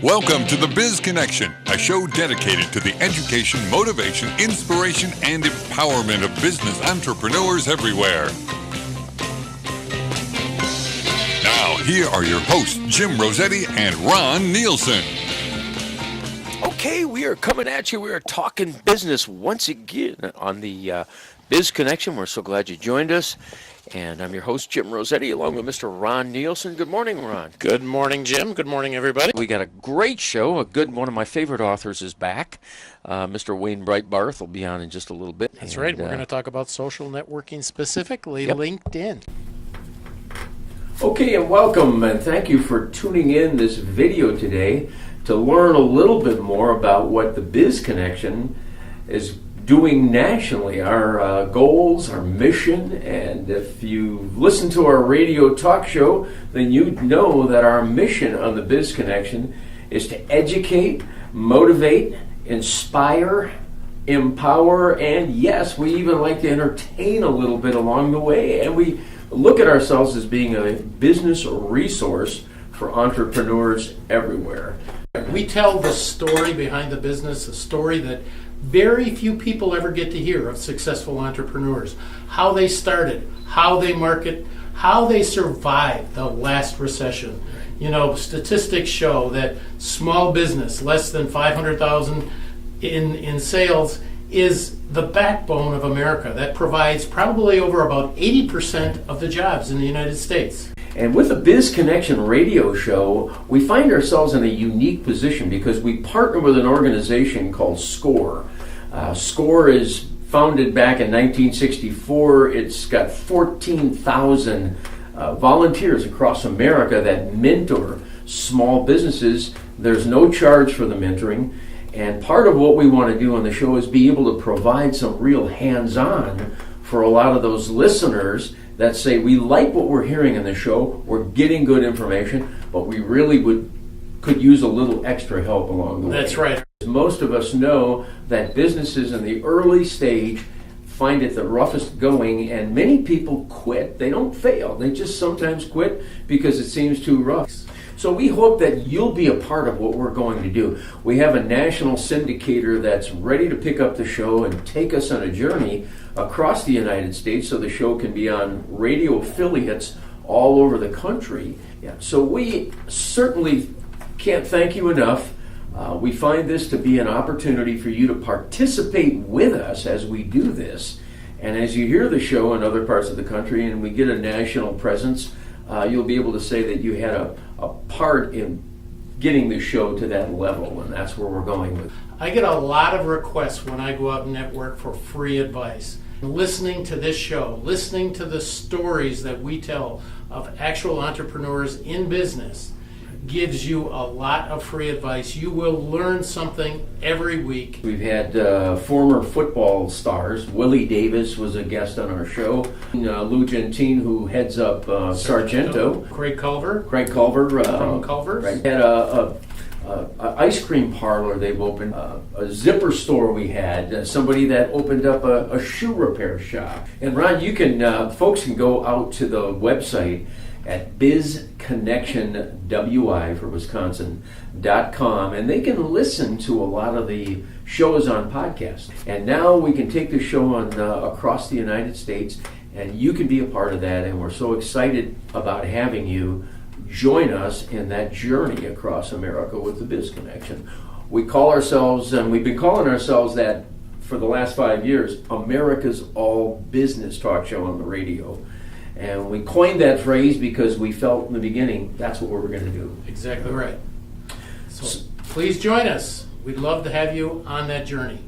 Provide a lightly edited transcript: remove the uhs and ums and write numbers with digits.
Welcome to the Biz Connection, a show dedicated to the education, motivation, inspiration, and empowerment of business entrepreneurs everywhere. Now, here are your hosts, Jim Rossetti and Ron Nielsen. Okay, we are coming at you. We are talking business once again on the Biz Connection. We're so glad you joined us. And I'm your host, Jim Rossetti, along with Mr. Ron Nielsen. Good morning, Ron. Good morning, Jim. Good morning, everybody. We got a great show. One of my favorite authors is back. Mr. Wayne Breitbarth will be on in just a little bit. That's right. We're going to talk about social networking, specifically LinkedIn. Okay, and welcome, and thank you for tuning in this video today to learn a little bit more about what the Biz Connection is doing nationally, our goals, our mission. And if you listen to our radio talk show, then you know that our mission on the Biz Connection is to educate, motivate, inspire, empower, and yes, we even like to entertain a little bit along the way. And we look at ourselves as being a business resource for entrepreneurs everywhere. We tell the story behind the business, a story that very few people ever get to hear of successful entrepreneurs. How they started, how they market, how they survived the last recession. You know, statistics show that small business, less than 500,000 in sales, is the backbone of America. That provides probably over about 80% of the jobs in the United States. And with the Biz Connection radio show, we find ourselves in a unique position because we partner with an organization called SCORE. SCORE is founded back in 1964. It's got 14,000 volunteers across America that mentor small businesses. There's no charge for the mentoring. And part of what we want to do on the show is be able to provide some real hands-on for a lot of those listeners that say, we like what we're hearing in the show, we're getting good information, but we really could use a little extra help along the way. That's right. Most of us know that businesses in the early stage find it the roughest going, and many people quit. They don't fail, they just sometimes quit because it seems too rough. So we hope that you'll be a part of what we're going to do. We have a national syndicator that's ready to pick up the show and take us on a journey across the United States so the show can be on radio affiliates all over the country. Yeah. So we certainly can't thank you enough. We find this to be an opportunity for you to participate with us as we do this. And as you hear the show in other parts of the country and we get a national presence, you'll be able to say that you had a part in getting the show to that level, and that's where we're going with. I get a lot of requests when I go out and network for free advice. Listening to this show, listening to the stories that we tell of actual entrepreneurs in business gives you a lot of free advice. You will learn something every week. We've had former football stars. Willie Davis was a guest on our show. Lou Gentine, who heads up Sargento. Craig Culver. From Culver's. Right. Had a ice cream parlor they've opened, a zipper store we had, somebody that opened up a shoe repair shop. And Ron, you can folks can go out to the website at bizconnectionwi for Wisconsin.com, and they can listen to a lot of the shows on podcasts. And now we can take the show on across the United States, and you can be a part of that, and we're so excited about having you join us in that journey across America with the Biz Connection. We call ourselves, and we've been calling ourselves that for the last 5 years, America's all business talk show on the radio. And we coined that phrase because we felt in the beginning that's what we were going to do. Exactly right. So please join us. We'd love to have you on that journey.